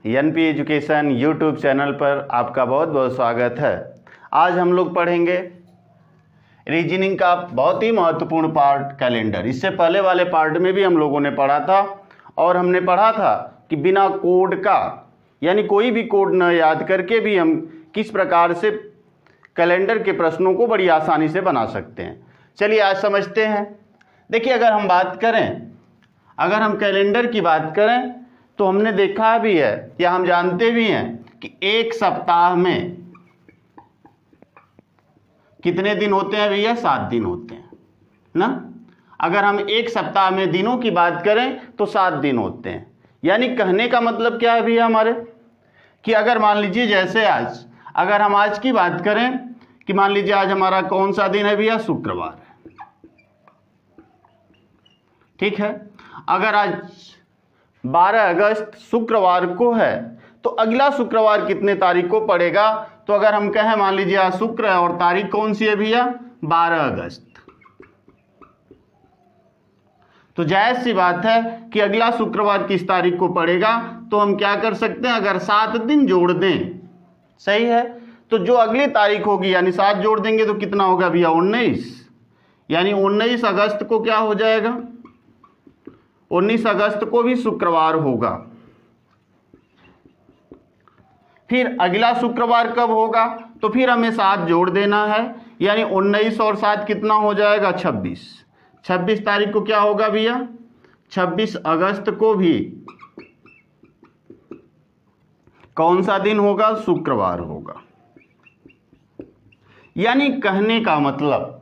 NP education YouTube channel पर आपका बहुत बहुत स्वागत है। आज हम लोग पढ़ेंगे रीजनिंग का बहुत ही महत्वपूर्ण पार्ट कैलेंडर। इससे पहले वाले पार्ट में भी हम लोगों ने पढ़ा था और हमने पढ़ा था कि बिना कोड का यानी कोई भी कोड न याद करके भी हम किस प्रकार से कैलेंडर के प्रश्नों को बड़ी आसानी से बना सकते हैं। चलिए आज समझते हैं। देखिए अगर हम कैलेंडर की बात करें तो हमने देखा भी है या हम जानते भी हैं कि एक सप्ताह में कितने दिन होते हैं भैया? 7 दिन होते हैं ना। अगर हम एक सप्ताह में दिनों की बात करें तो 7 दिन होते हैं। यानी कहने का मतलब क्या है भैया हमारे कि अगर मान लीजिए जैसे अगर हम आज की बात करें कि मान लीजिए आज हमारा कौन सा दिन है भैया? शुक्रवार है, ठीक है। अगर आज 12 अगस्त शुक्रवार को है तो अगला शुक्रवार कितने तारीख को पड़ेगा? तो अगर हम कहें मान लीजिए आज शुक्र है और तारीख कौन सी है भैया? 12 अगस्त। तो जायज सी बात है कि अगला शुक्रवार किस तारीख को पड़ेगा। तो हम क्या कर सकते हैं, अगर 7 दिन जोड़ दें, सही है, तो जो अगली तारीख होगी यानी 7 जोड़ देंगे तो कितना होगा भैया? 19। यानी 19 अगस्त को क्या हो जाएगा? 19 अगस्त को भी शुक्रवार होगा। फिर अगला शुक्रवार कब होगा? तो फिर हमें 7 जोड़ देना है, यानी 19 और 7 कितना हो जाएगा? 26। 26 तारीख को क्या होगा भैया? 26 अगस्त को भी कौन सा दिन होगा? शुक्रवार होगा। यानी कहने का मतलब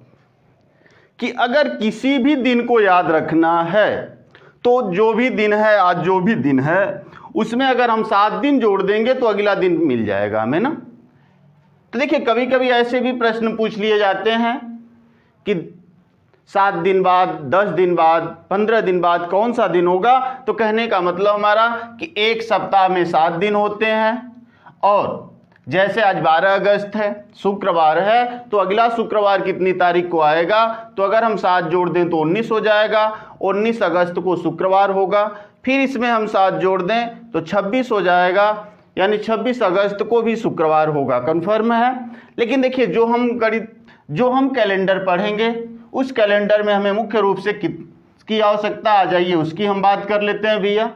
कि अगर किसी भी दिन को याद रखना है तो जो भी दिन है, आज जो भी दिन है उसमें अगर हम 7 दिन जोड़ देंगे तो अगला दिन मिल जाएगा हमें ना। तो देखिए कभी कभी ऐसे भी प्रश्न पूछ लिए जाते हैं कि 7 दिन बाद, 10 दिन बाद, 15 दिन बाद कौन सा दिन होगा। तो कहने का मतलब हमारा कि एक सप्ताह में 7 दिन होते हैं और जैसे आज 12 अगस्त है, शुक्रवार है, तो अगला शुक्रवार कितनी तारीख को आएगा? तो अगर हम 7 जोड़ दें तो 19 हो जाएगा। 19 अगस्त को शुक्रवार होगा। फिर इसमें हम 7 जोड़ दें तो 26 हो जाएगा, यानी 26 अगस्त को भी शुक्रवार होगा। कन्फर्म है। लेकिन देखिए जो हम कैलेंडर पढ़ेंगे उस कैलेंडर में हमें मुख्य रूप से किसकी आवश्यकता आ जाइए उसकी हम बात कर लेते हैं भैया।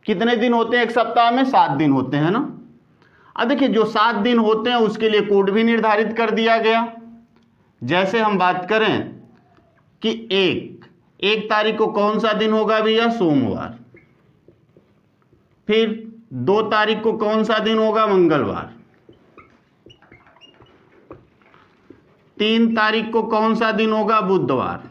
कितने दिन होते हैं एक सप्ताह में? 7 दिन होते हैं ना। अब देखिए जो 7 दिन होते हैं उसके लिए कोड भी निर्धारित कर दिया गया। जैसे हम बात करें कि एक तारीख को कौन सा दिन होगा भैया? सोमवार। फिर 2 तारीख को कौन सा दिन होगा? मंगलवार। 3 तारीख को कौन सा दिन होगा? बुधवार।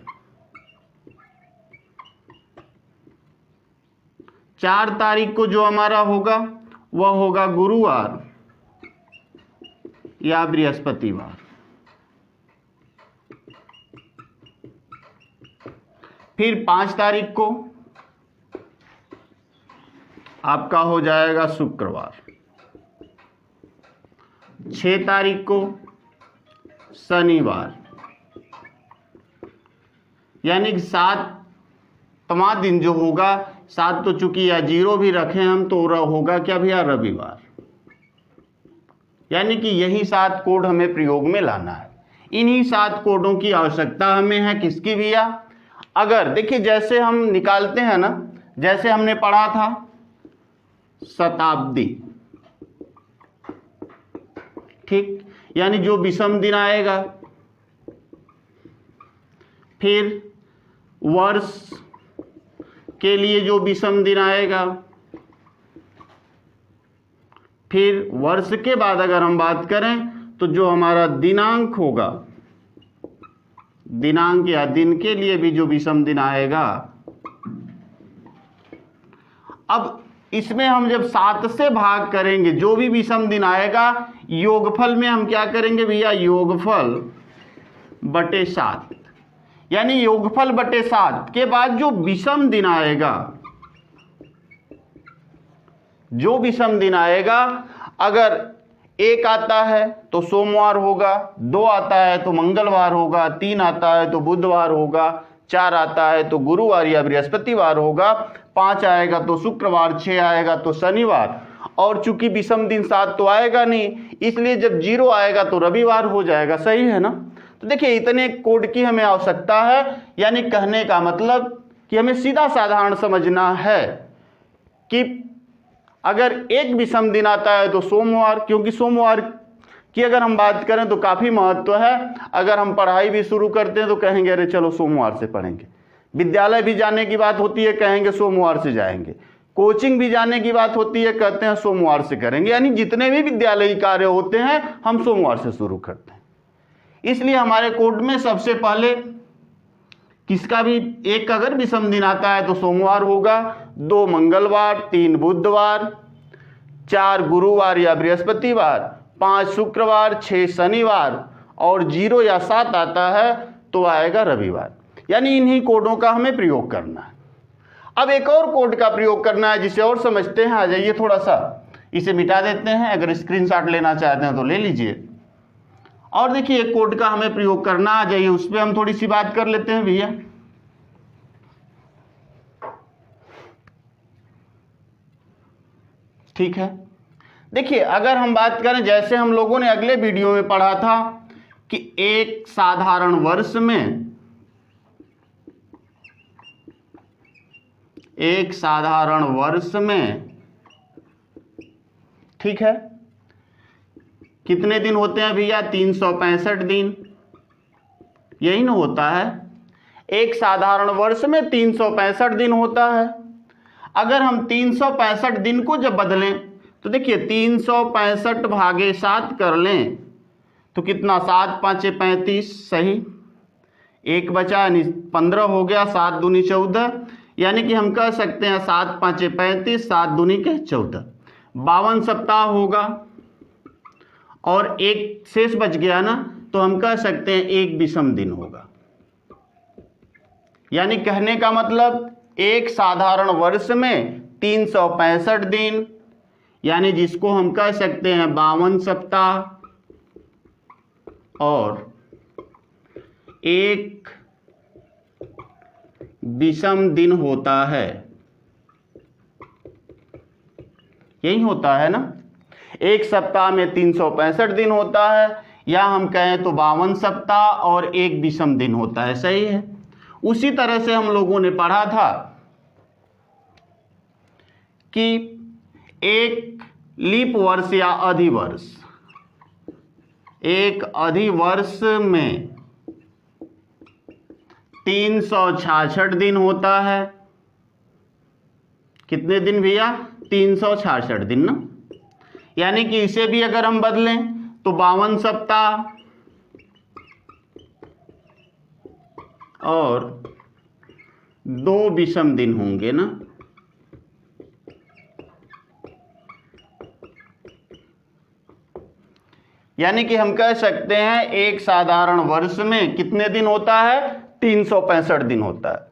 4 तारीख को जो हमारा होगा वह होगा गुरुवार या बृहस्पतिवार। फिर 5 तारीख को आपका हो जाएगा शुक्रवार। 6 तारीख को शनिवार। यानी कि 7वां दिन जो होगा, 7 तो चूंकि या 0 भी रखें हम तो होगा क्या भैया? रविवार। यानी कि यही 7 कोड हमें प्रयोग में लाना है। इन्हीं 7 कोडों की आवश्यकता हमें है। किसकी भैया? अगर देखिए जैसे हम निकालते हैं ना, जैसे हमने पढ़ा था शताब्दी, ठीक, यानी जो विषम दिन आएगा। फिर वर्ष के लिए जो विषम दिन आएगा। फिर वर्ष के बाद अगर हम बात करें तो जो हमारा दिनांक होगा, दिनांक या दिन के लिए भी जो विषम दिन आएगा। अब इसमें हम जब 7 से भाग करेंगे जो भी विषम दिन आएगा, योगफल में हम क्या करेंगे भैया? योगफल बटे 7। यानी योगफल बटे 7 के बाद जो विषम दिन आएगा, जो विषम दिन आएगा, अगर 1 आता है तो सोमवार होगा, 2 आता है तो मंगलवार होगा, 3 आता है तो बुधवार होगा, 4 आता है तो गुरुवार या बृहस्पतिवार होगा, 5 आएगा तो शुक्रवार, 6 आएगा तो शनिवार और चूंकि विषम दिन 7 तो आएगा नहीं, इसलिए जब 0 आएगा तो रविवार हो जाएगा। सही है ना। तो देखिए इतने कोड की हमें आवश्यकता है, यानी कहने का मतलब कि हमें सीधा साधारण समझना है कि अगर एक विषम दिन आता है तो सोमवार, क्योंकि सोमवार की अगर हम बात करें तो काफ़ी महत्व है। अगर हम पढ़ाई भी शुरू करते हैं तो कहेंगे अरे चलो सोमवार से पढ़ेंगे, विद्यालय भी जाने की बात होती है कहेंगे सोमवार से जाएंगे, कोचिंग भी जाने की बात होती है कहते हैं सोमवार से करेंगे, यानी जितने भी विद्यालयी कार्य होते हैं हम सोमवार से शुरू करते हैं। इसलिए हमारे कोड में सबसे पहले किसका भी एक अगर विषम दिन आता है तो सोमवार होगा, 2 मंगलवार, 3 बुधवार, 4 गुरुवार या बृहस्पतिवार, 5 शुक्रवार, 6 शनिवार और 0 या 7 आता है तो आएगा रविवार। यानी इन्हीं कोडों का हमें प्रयोग करना है। अब एक और कोड का प्रयोग करना है जिसे और समझते हैं। आ जाइए, थोड़ा सा इसे मिटा देते हैं, अगर स्क्रीनशॉट लेना चाहते हैं तो ले लीजिए। और देखिए एक कोड का हमें प्रयोग करना, आ जाइए उस पर हम थोड़ी सी बात कर लेते हैं भैया। ठीक है, देखिए अगर हम बात करें, जैसे हम लोगों ने अगले वीडियो में पढ़ा था कि एक साधारण वर्ष में ठीक है कितने दिन होते हैं भैया? 365 दिन, यही ना होता है। एक साधारण वर्ष में 365 दिन होता है। अगर हम 365 दिन को जब बदलें तो देखिए 365 भागे 7 कर लें तो कितना, 7 5 35, सही, एक बचा यानी 15 हो गया, 7 दूनी 14, यानी कि हम कह सकते हैं 7 5 35, 7 दूनी के 14, 52 सप्ताह होगा। और एक शेष बच गया ना, तो हम कह सकते हैं एक विषम दिन होगा। यानी कहने का मतलब एक साधारण वर्ष में 365 दिन, यानी जिसको हम कह सकते हैं 52 सप्ताह, और एक विषम दिन होता है। यही होता है ना, एक सप्ताह में 365 दिन होता है, या हम कहें तो 52 सप्ताह और एक विषम दिन होता है। सही है। उसी तरह से हम लोगों ने पढ़ा था कि एक लीप वर्ष या अधिवर्ष, एक अधिवर्ष में 366 दिन होता है। कितने दिन भैया? 366 दिन ना। यानी कि इसे भी अगर हम बदलें तो 52 सप्ताह और 2 विषम दिन होंगे ना। यानी कि हम कह सकते हैं एक साधारण वर्ष में कितने दिन होता है? 365 दिन होता है।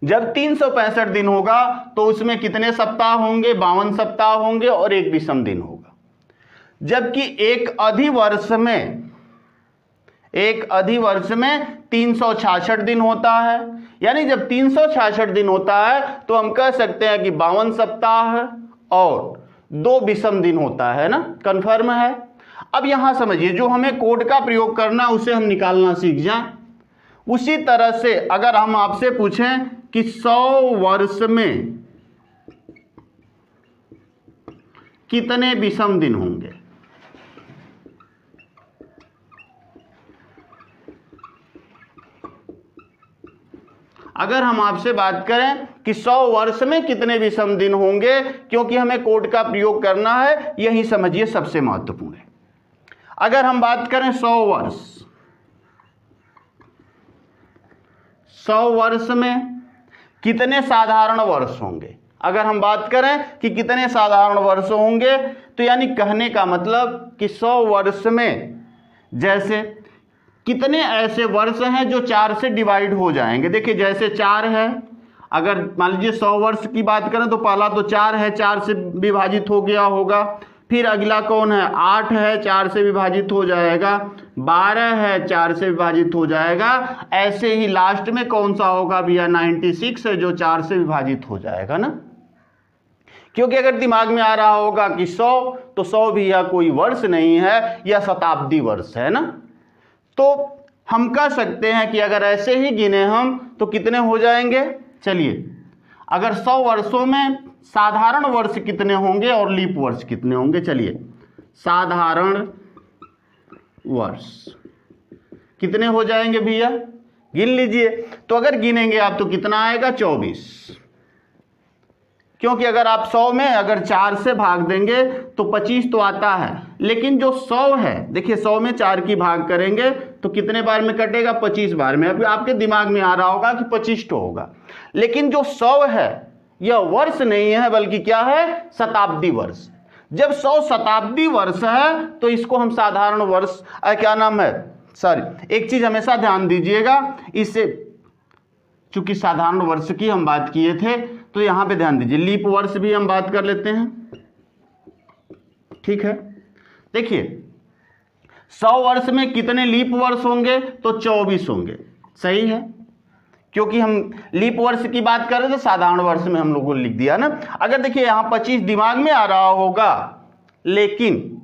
जब 365 दिन होगा तो उसमें कितने सप्ताह होंगे? 52 सप्ताह होंगे और एक विषम दिन होगा। जबकि एक अधिवर्ष में 366 दिन होता है। यानी जब 366 दिन होता है तो हम कह सकते हैं कि 52 सप्ताह और 2 विषम दिन होता है ना। कन्फर्म है। अब यहां समझिए, जो हमें कोड का प्रयोग करना उसे हम निकालना सीख जाएं। उसी तरह से अगर हम आपसे पूछें कि 100 वर्ष में कितने विषम दिन होंगे, अगर हम आपसे बात करें कि 100 वर्ष में कितने विषम दिन होंगे, क्योंकि हमें कोड का प्रयोग करना है, यही समझिए सबसे महत्वपूर्ण है। अगर हम बात करें 100 वर्ष में कितने साधारण वर्ष होंगे, अगर हम बात करें कि कितने साधारण वर्ष होंगे, तो यानी कहने का मतलब कि 100 वर्ष में जैसे कितने ऐसे वर्ष हैं जो 4 से डिवाइड हो जाएंगे। देखिए जैसे 4 है, अगर मान लीजिए 100 वर्ष की बात करें तो पहला तो 4 है, 4 से विभाजित हो गया होगा। फिर अगला कौन है? 8 है, 4 से विभाजित हो जाएगा। 12 है, 4 से विभाजित हो जाएगा। ऐसे ही लास्ट में कौन सा होगा भैया? 96 है, जो 4 से विभाजित हो जाएगा ना। क्योंकि अगर दिमाग में आ रहा होगा कि 100, तो 100 भी यह कोई वर्ष नहीं है, यह शताब्दी वर्ष है ना। तो हम कह सकते हैं कि अगर ऐसे ही गिने हम तो कितने हो जाएंगे। चलिए, अगर 100 वर्षों में साधारण वर्ष कितने होंगे और लीप वर्ष कितने होंगे। चलिए, साधारण वर्ष कितने हो जाएंगे भैया, गिन लीजिए। तो अगर गिनेंगे आप तो कितना आएगा, 24। क्योंकि अगर आप 100 में अगर 4 से भाग देंगे तो 25 तो आता है, लेकिन जो 100 है, देखिए 100 में 4 की भाग करेंगे तो कितने बार में कटेगा, 25 बार में। अभी आपके दिमाग में आ रहा होगा कि 25 तो होगा, लेकिन जो 100 है यह वर्ष नहीं है बल्कि क्या है, शताब्दी वर्ष। जब 100 शताब्दी वर्ष है तो इसको हम साधारण वर्ष क्या नाम है, सॉरी, एक चीज हमेशा ध्यान दीजिएगा, इससे चूंकि साधारण वर्ष की हम बात किए थे तो यहां पे ध्यान दीजिए, लीप वर्ष भी हम बात कर लेते हैं, ठीक है। देखिए 100 वर्ष में कितने लीप वर्ष होंगे, तो 24 होंगे, सही है। क्योंकि हम लीप वर्ष की बात कर रहे थे, साधारण वर्ष में हम लोगों ने लिख दिया ना। अगर देखिए यहां 25 दिमाग में आ रहा होगा, लेकिन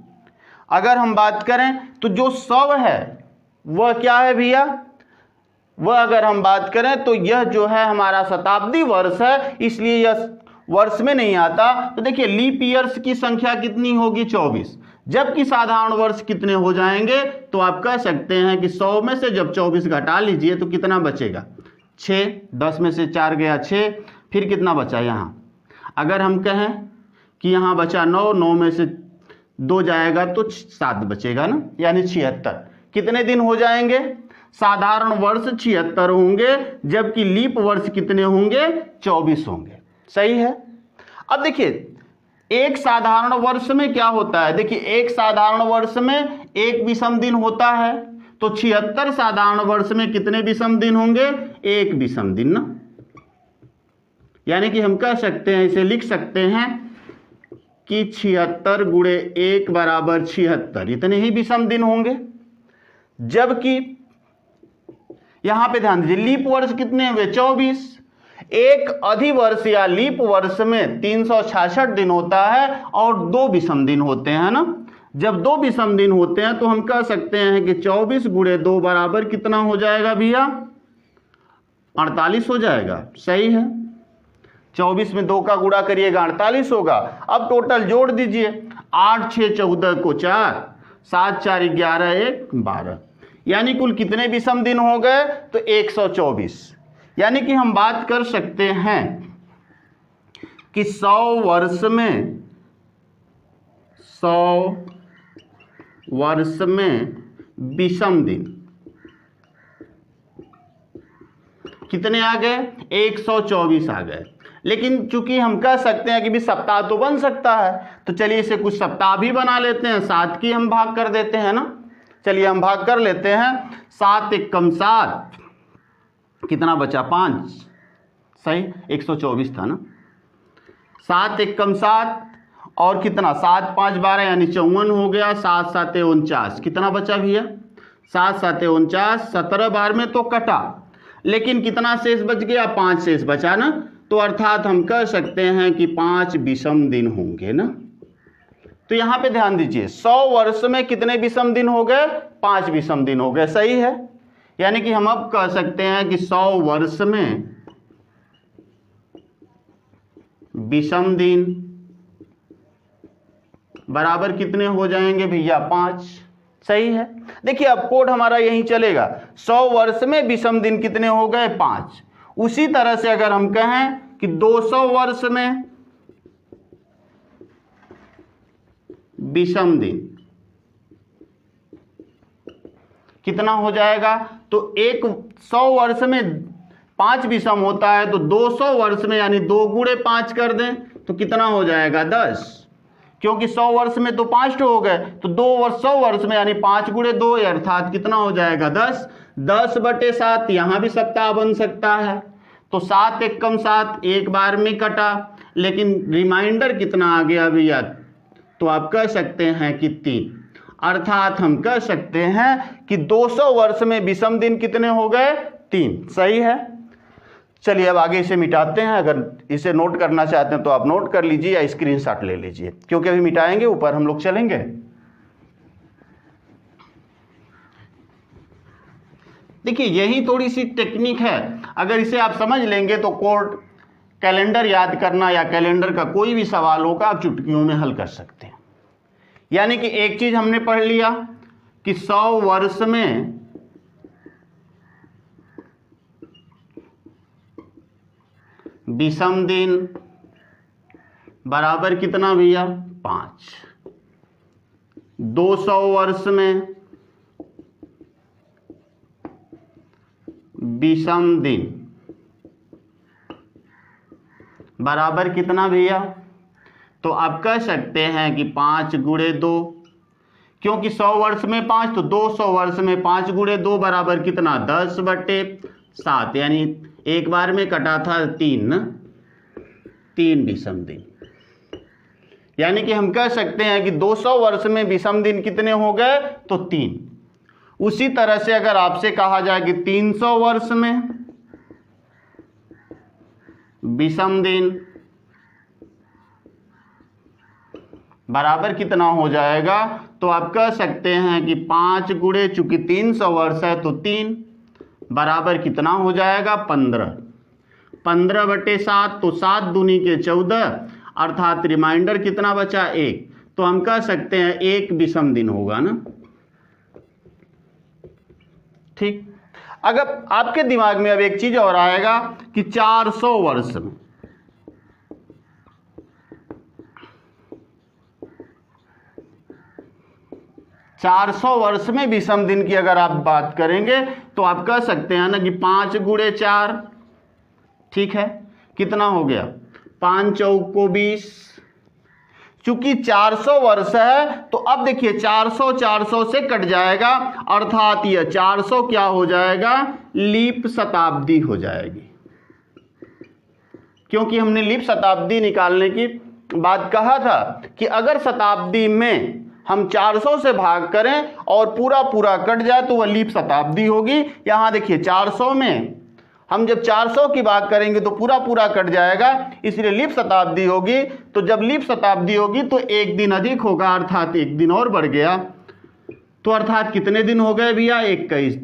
अगर हम बात करें तो जो 100 है वह क्या है भैया, वह अगर हम बात करें तो यह जो है हमारा शताब्दी वर्ष है, इसलिए यह वर्ष में नहीं आता। तो देखिए लीप ईयर्स की संख्या कितनी होगी, 24, जबकि साधारण वर्ष कितने हो जाएंगे, तो आप कह सकते हैं कि 100 में से जब 24 घटा लीजिए तो कितना बचेगा, 6, 10 में से 4 गया 6, फिर कितना बचा यहाँ, अगर हम कहें कि यहाँ बचा 9, 9 में से 2 जाएगा तो 7 बचेगा ना, यानी 76। कितने दिन हो जाएंगे, साधारण वर्ष 76 होंगे, जबकि लीप वर्ष कितने होंगे, 24 होंगे, सही है। अब देखिए एक साधारण वर्ष में क्या होता है, देखिए एक साधारण वर्ष में एक विषम दिन होता है, तो 76 साधारण वर्ष में कितने विषम दिन होंगे, एक विषम दिन ना। यानी कि हम कह सकते हैं, इसे लिख सकते हैं कि 76 गुणे 1 बराबर 76, इतने ही विषम दिन होंगे। जबकि यहां पे ध्यान दीजिए, लीप वर्ष कितने हुए, 24। एक अधिवर्ष या लीप वर्ष में 366 दिन होता है और 2 विषम दिन होते हैं ना। जब 2 विषम दिन होते हैं तो हम कह सकते हैं कि 24 गुणे 2 बराबर कितना हो जाएगा भैया, 48 हो जाएगा, सही है। 24 में 2 का गुणा करिएगा 48 होगा। अब टोटल जोड़ दीजिए, 8 6 14 को 4, 7 4 11 1 12, यानी कुल कितने विषम दिन हो गए, तो 124। यानी कि हम बात कर सकते हैं कि 100 वर्ष में विषम दिन कितने आ गए, 124 आ गए। लेकिन चूंकि हम कह सकते हैं कि भी सप्ताह तो बन सकता है, तो चलिए इसे कुछ सप्ताह भी बना लेते हैं, 7 की हम भाग कर देते हैं ना। चलिए हम भाग कर लेते हैं, 7 एकम 7, कितना बचा, 5, सही, 124 था ना। 7 एकम 7 और कितना, 7 5 12 यानी 54 हो गया, 7 7 49, कितना बचा भैया, 7 7 49, 17 बार में तो कटा, लेकिन कितना शेष बच गया, 5 शेष बचा ना। तो अर्थात हम कह सकते हैं कि 5 विषम दिन होंगे ना। तो यहां पे ध्यान दीजिए, 100 वर्ष में कितने विषम दिन हो गए, 5 विषम दिन हो गए, सही है। यानी कि हम अब कह सकते हैं कि 100 वर्ष में विषम दिन बराबर कितने हो जाएंगे भैया, 5, सही है। देखिए अब कोड हमारा यही चलेगा, 100 वर्ष में विषम दिन कितने हो गए, 5। उसी तरह से अगर हम कहें कि 200 वर्ष में विषम दिन कितना हो जाएगा, तो 100 वर्ष में 5 विषम होता है, तो 200 वर्ष में यानी 2 गुणे 5 कर दें तो कितना हो जाएगा, 10। क्योंकि 100 वर्ष में तो 5 हो गए, तो 100 वर्ष में यानी 5 गुणे 2 अर्थात कितना हो जाएगा, 10। 10/7 यहां भी सप्ताह बन सकता है, तो 7 एकम 7 एक बार में कटा, लेकिन रिमाइंडर कितना आ गया भैया, तो आप कह सकते हैं कि 3। अर्थात हम कह सकते हैं कि 200 वर्ष में विषम दिन कितने हो गए, 3, सही है। चलिए अब आगे इसे मिटाते हैं। अगर इसे नोट करना चाहते हैं तो आप नोट कर लीजिए या स्क्रीनशॉट ले लीजिए, क्योंकि अभी मिटाएंगे, ऊपर हम लोग चलेंगे। देखिए यही थोड़ी सी टेक्निक है, अगर इसे आप समझ लेंगे तो कोड कैलेंडर याद करना या कैलेंडर का कोई भी सवाल होगा आप चुटकियों में हल कर सकते हैं। यानी कि एक चीज हमने पढ़ लिया कि 100 वर्ष में विषम दिन बराबर कितना भैया 5। 200 वर्ष में विषम दिन बराबर कितना भैया, तो आप कह सकते हैं कि 5 गुणे 2, क्योंकि 100 वर्ष में 5 तो 200 वर्ष में 5 गुणे 2 बराबर कितना 10/7, यानी एक बार में कटा था 3 विषम दिन। यानी कि हम कह सकते हैं कि 200 वर्ष में विषम दिन कितने हो गए, तो 3। उसी तरह से अगर आपसे कहा जाए कि 300 वर्ष में विषम दिन बराबर कितना हो जाएगा, तो आप कह सकते हैं कि 5 गुणे, चूंकि 300 वर्ष है तो 3 बराबर कितना हो जाएगा 15। 15/7 तो 7 दूनी के 14, अर्थात रिमाइंडर कितना बचा 1। तो हम कह सकते हैं 1 विषम दिन होगा ना। ठीक, अगर आपके दिमाग में अब एक चीज और आएगा कि 400 वर्ष में 400 वर्ष में विषम दिन की अगर आप बात करेंगे तो आप कह सकते हैं ना कि 5 गुणे 4, ठीक है, कितना हो गया 5 चौको 20। चूंकि 400 वर्ष है तो अब देखिए 400 400 से कट जाएगा, अर्थात यह 400 क्या हो जाएगा, लीप शताब्दी हो जाएगी। क्योंकि हमने लीप शताब्दी निकालने की बात कहा था कि अगर शताब्दी में हम 400 से भाग करें और पूरा पूरा कट जाए तो वह लीप शताब्दी होगी। यहां देखिए 400 में हम जब 400 की बात करेंगे तो पूरा पूरा कट जाएगा, इसलिए लीप शताब्दी होगी। तो जब लीप शताब्दी होगी तो एक दिन अधिक होगा, अर्थात एक दिन और बढ़ गया। तो अर्थात कितने दिन हो गए भैया 21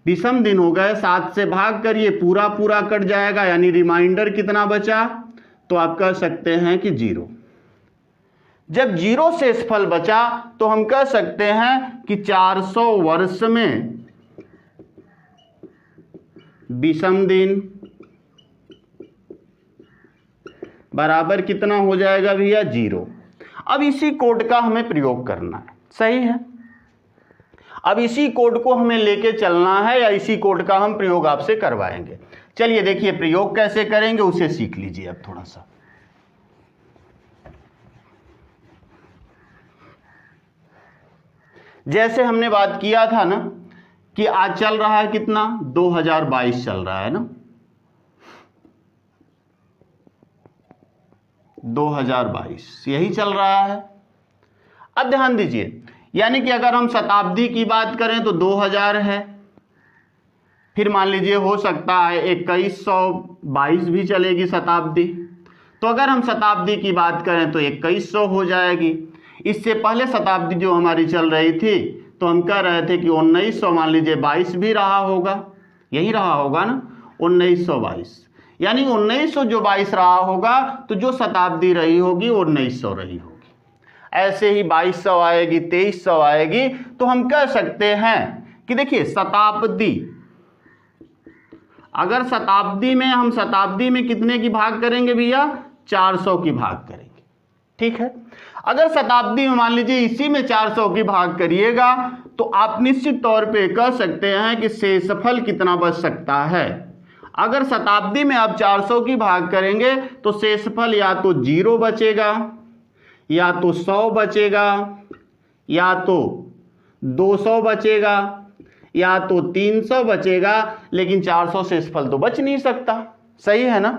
विषम दिन हो गए। 7 से भाग करिए, पूरा पूरा कट जाएगा, यानी रिमाइंडर कितना बचा, तो आप कह सकते हैं कि 0। जब 0 शेषफल बचा तो हम कह सकते हैं कि 400 वर्ष में विषम दिन बराबर कितना हो जाएगा भैया 0। अब इसी कोड का हमें प्रयोग करना है, सही है। अब इसी कोड को हमें लेके चलना है या इसी कोड का हम प्रयोग आपसे करवाएंगे। चलिए देखिए प्रयोग कैसे करेंगे उसे सीख लीजिए अब थोड़ा सा। जैसे हमने बात किया था ना कि आज चल रहा है कितना 2022 चल रहा है ना, 2022 यही चल रहा है। अब ध्यान दीजिए, यानी कि अगर हम शताब्दी की बात करें तो 2000 है, फिर मान लीजिए हो सकता है 2122 भी चलेगी शताब्दी। तो अगर हम शताब्दी की बात करें तो 2100 हो जाएगी। इससे पहले शताब्दी जो हमारी चल रही थी तो हम कह रहे थे कि 1900, मान लीजिए 22 भी रहा होगा, यही रहा होगा ना 1922, यानी 1900 जो 22 रहा होगा तो जो शताब्दी रही होगी 1900 रही होगी। ऐसे ही 2200 आएगी, 2300 आएगी। तो हम कह सकते हैं कि देखिए शताब्दी, अगर शताब्दी में हम शताब्दी में कितने की भाग करेंगे भैया 400 की भाग करेंगे, ठीक है। अगर शताब्दी में मान लीजिए इसी में 400 की भाग करिएगा तो आप निश्चित तौर पे कह सकते हैं कि शेषफल कितना बच सकता है। अगर शताब्दी में आप 400 की भाग करेंगे तो शेषफल या तो 0 बचेगा, या तो 100 बचेगा, या तो 200 बचेगा, या तो 300 बचेगा, लेकिन 400 शेषफल तो बच नहीं सकता। सही है ना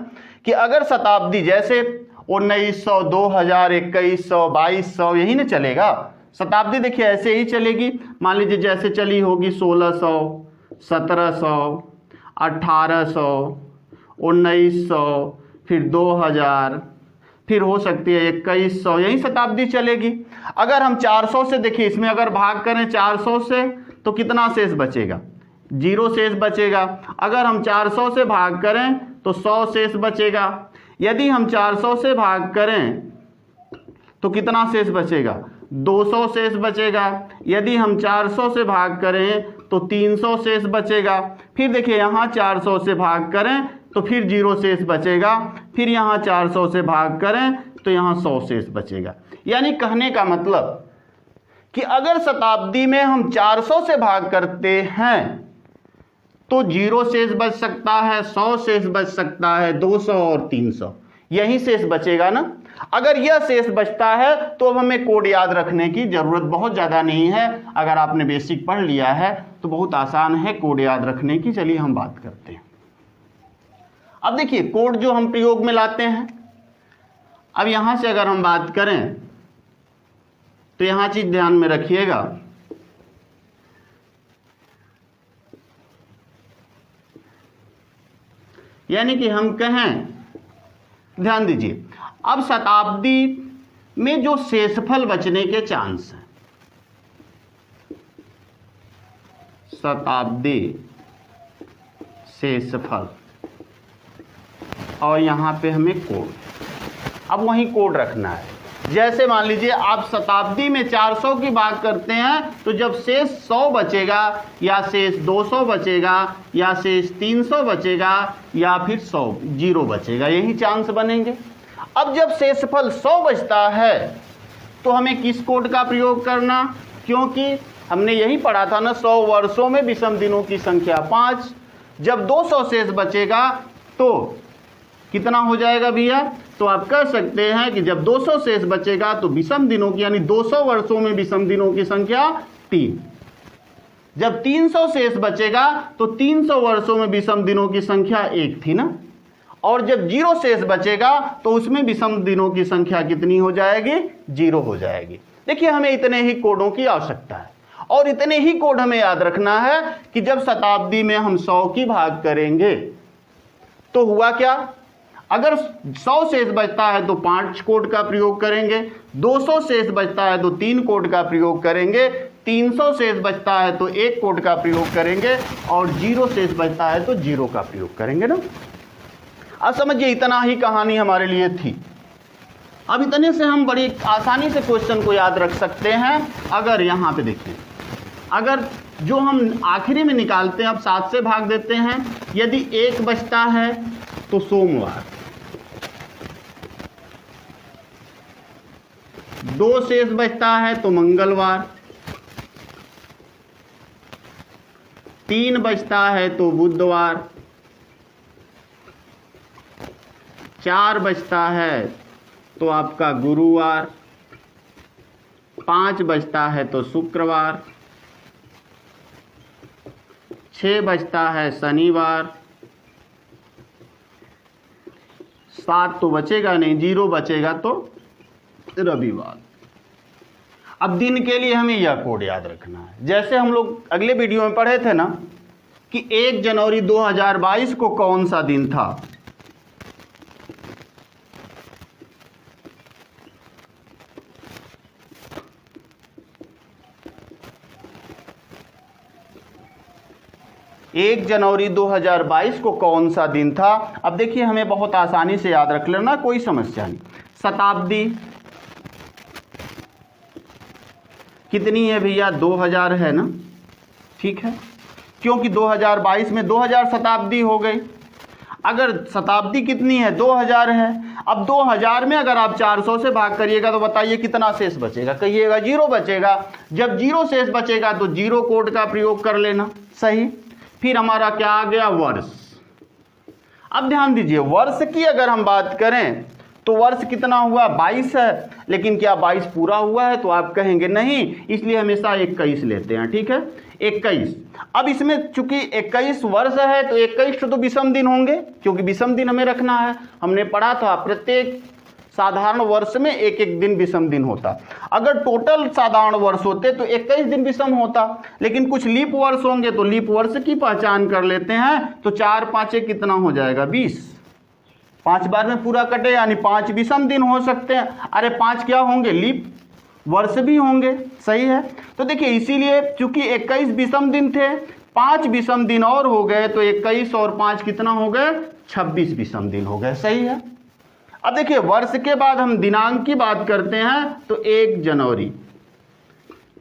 कि अगर शताब्दी जैसे 1900, 2000, 2100, 2200 यही ना चलेगा। शताब्दी देखिए ऐसे ही चलेगी। मान लीजिए जैसे चली होगी 1600, 1700, 1800, 1900, फिर 2000, फिर हो सकती है 2100, यही शताब्दी चलेगी। अगर हम 400 से देखिए, इसमें अगर भाग करें 400 से तो कितना शेष बचेगा? 0 शेष बचेगा। अगर हम 400 से भाग करें तो 100 शेष बचेगा। यदि हम 400 से भाग करें तो कितना शेष बचेगा? 200 शेष बचेगा। यदि हम 400 से भाग करें तो 300 शेष बचेगा। फिर देखिए यहाँ 400 से भाग करें तो फिर 0 शेष बचेगा। फिर यहाँ 400 से भाग करें तो यहाँ 100 शेष बचेगा। यानी कहने का मतलब कि अगर शताब्दी में हम 400 से भाग करते हैं तो 0 शेष बच सकता है, 100 शेष बच सकता है, 200 और 300, यही शेष बचेगा ना। अगर यह शेष बचता है तो अब हमें कोड याद रखने की जरूरत बहुत ज़्यादा नहीं है। अगर आपने बेसिक पढ़ लिया है तो बहुत आसान है कोड याद रखने की। चलिए हम बात करते हैं। अब देखिए कोड जो हम प्रयोग में लाते हैं, अब यहां से अगर हम बात करें तो यहां चीज ध्यान में रखिएगा, यानी कि हम कहें, ध्यान दीजिए, अब शताब्दी में जो शेषफल बचने के चांस हैं, शताब्दी शेषफल, और यहां पे हमें कोड, अब वही कोड रखना है। जैसे मान लीजिए आप शताब्दी में 400 की बात करते हैं तो जब शेष 100 बचेगा या शेष 200 बचेगा या शेष 300 बचेगा या फिर 0 बचेगा, यही चांस बनेंगे। अब जब शेषफल 100 बचता है तो हमें किस कोड का प्रयोग करना? क्योंकि हमने यही पढ़ा था ना, 100 वर्षों में विषम दिनों की संख्या 5। जब 200 शेष बचेगा तो कितना हो जाएगा भैया? तो आप कह सकते हैं कि जब 200 शेष बचेगा तो विषम दिनों की, यानी 200 वर्षों में विषम दिनों की संख्या 3। जब 300 शेष बचेगा तो 300 वर्षों में विषम दिनों की संख्या 1 थी ना, और जब 0 शेष बचेगा तो उसमें विषम दिनों की संख्या कितनी हो जाएगी? 0 हो जाएगी। देखिए हमें इतने ही कोडों की आवश्यकता है और इतने ही कोड हमें याद रखना है कि जब शताब्दी में हम 100 की भाग करेंगे तो हुआ क्या? अगर 100 शेष बचता है तो 5 कोड का प्रयोग करेंगे, 200 शेष बचता है तो 3 कोड का प्रयोग करेंगे, 300 शेष बचता है तो 1 कोड का प्रयोग करेंगे और 0 शेष बचता है तो 0 का प्रयोग करेंगे ना। अब समझिए इतना ही कहानी हमारे लिए थी। अब इतने से हम बड़ी आसानी से क्वेश्चन को याद रख सकते हैं। अगर यहाँ पे देखिए, अगर जो हम आखिरी में निकालते हैं, अब 7 से भाग देते हैं, यदि 1 बचता है तो सोमवार, 2 शेष बचता है तो मंगलवार, 3 बचता है तो बुधवार, 4 बचता है तो आपका गुरुवार, 5 बचता है तो शुक्रवार, 6 बचता है शनिवार, 7 तो बचेगा नहीं, 0 बचेगा तो रविवार। अब दिन के लिए हमें यह कोड याद रखना है। जैसे हम लोग अगले वीडियो में पढ़े थे ना कि 1 जनवरी 2022 को कौन सा दिन था? एक जनवरी 2022 को कौन सा दिन था? अब देखिए हमें बहुत आसानी से याद रख लेना, कोई समस्या नहीं। शताब्दी कितनी है भैया? 2000 है ना, ठीक है, क्योंकि 2022 में 2000 शताब्दी हो गई। अगर शताब्दी कितनी है? 2000 है। अब 2000 में अगर आप 400 से भाग करिएगा तो बताइए कितना शेष बचेगा? कहिएगा 0 बचेगा। जब 0 शेष बचेगा तो 0 कोड का प्रयोग कर लेना, सही। फिर हमारा क्या आ गया? वर्ष। अब ध्यान दीजिए, वर्ष की अगर हम बात करें तो वर्ष कितना हुआ? 22 है। लेकिन क्या 22 पूरा हुआ है? तो आप कहेंगे नहीं, इसलिए हमेशा 21 लेते हैं, ठीक है, 21। अब इसमें चूंकि 21 वर्ष है तो 21 तो विषम दिन होंगे, क्योंकि विषम दिन हमें रखना है। हमने पढ़ा था प्रत्येक साधारण वर्ष में एक एक दिन विषम दिन होता। अगर टोटल साधारण वर्ष होते तो 21 दिन विषम होता, लेकिन कुछ लीप वर्ष होंगे तो लीप वर्ष की पहचान कर लेते हैं। तो 4 5 कितना हो जाएगा 20, 5 बार में पूरा कटे यानी 5 विषम दिन हो सकते हैं। अरे 5 क्या होंगे, लीप वर्ष भी होंगे, सही है। तो देखिए इसीलिए चूंकि 21 विषम दिन थे, 5 विषम दिन और हो गए तो 21 और 5 कितना हो गए, 26 विषम दिन हो गए, सही है। अब देखिए वर्ष के बाद हम दिनांक की बात करते हैं तो 1 जनवरी,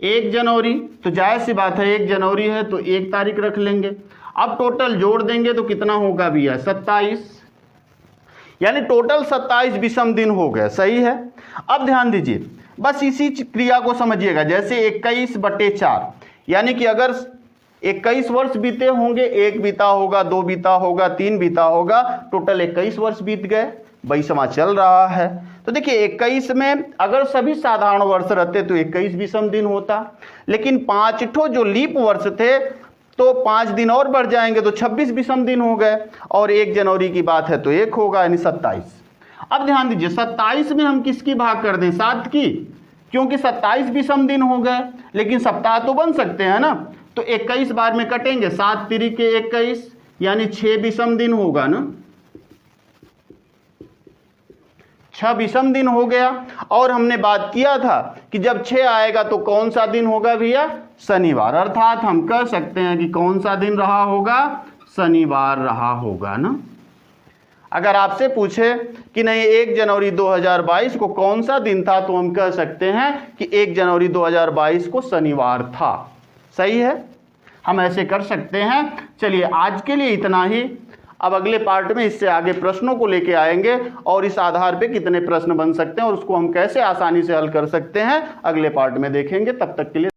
1 जनवरी तो जायज़ सी बात है 1 जनवरी है तो 1 तारीख रख लेंगे। अब टोटल जोड़ देंगे तो कितना होगा भैया 27, यानी टोटल 27 विषम दिन हो गए, सही है। अब ध्यान दीजिए, बस इसी क्रिया को समझिएगा, जैसे 21/4 यानी कि अगर 21 वर्ष बीते होंगे, 1 बीता होगा, 2 बीता होगा, 3 बीता होगा, टोटल 21 वर्ष बीत गए, वही समाज चल रहा है। तो देखिए 21 में अगर सभी साधारण वर्ष रहते तो 21 विषम दिन होता, लेकिन 5 ठो जो लीप वर्ष थे तो 5 दिन और बढ़ जाएंगे तो 26 विषम दिन हो गए, और 1 जनवरी की बात है तो 1 होगा यानी 27। अब ध्यान दीजिए 27 में हम किसकी भाग कर दें, 7 की, क्योंकि 27 विषम दिन हो गए, लेकिन सप्ताह तो बन सकते हैं ना। तो 21 बार में कटेंगे, 7 तिरिके 21 यानी 6 विषम दिन होगा ना, 6 विषम दिन हो गया। और हमने बात किया था कि जब 6 आएगा तो कौन सा दिन होगा भैया, शनिवार, अर्थात हम कह सकते हैं कि कौन सा दिन रहा होगा, शनिवार रहा होगा ना। अगर आपसे पूछे कि नहीं 1 जनवरी 2022 को कौन सा दिन था तो हम कह सकते हैं कि 1 जनवरी 2022 को शनिवार था, सही है। हम ऐसे कर सकते हैं। चलिए आज के लिए इतना ही, अब अगले पार्ट में इससे आगे प्रश्नों को लेके आएंगे और इस आधार पे कितने प्रश्न बन सकते हैं और उसको हम कैसे आसानी से हल कर सकते हैं अगले पार्ट में देखेंगे। तब तक के लिए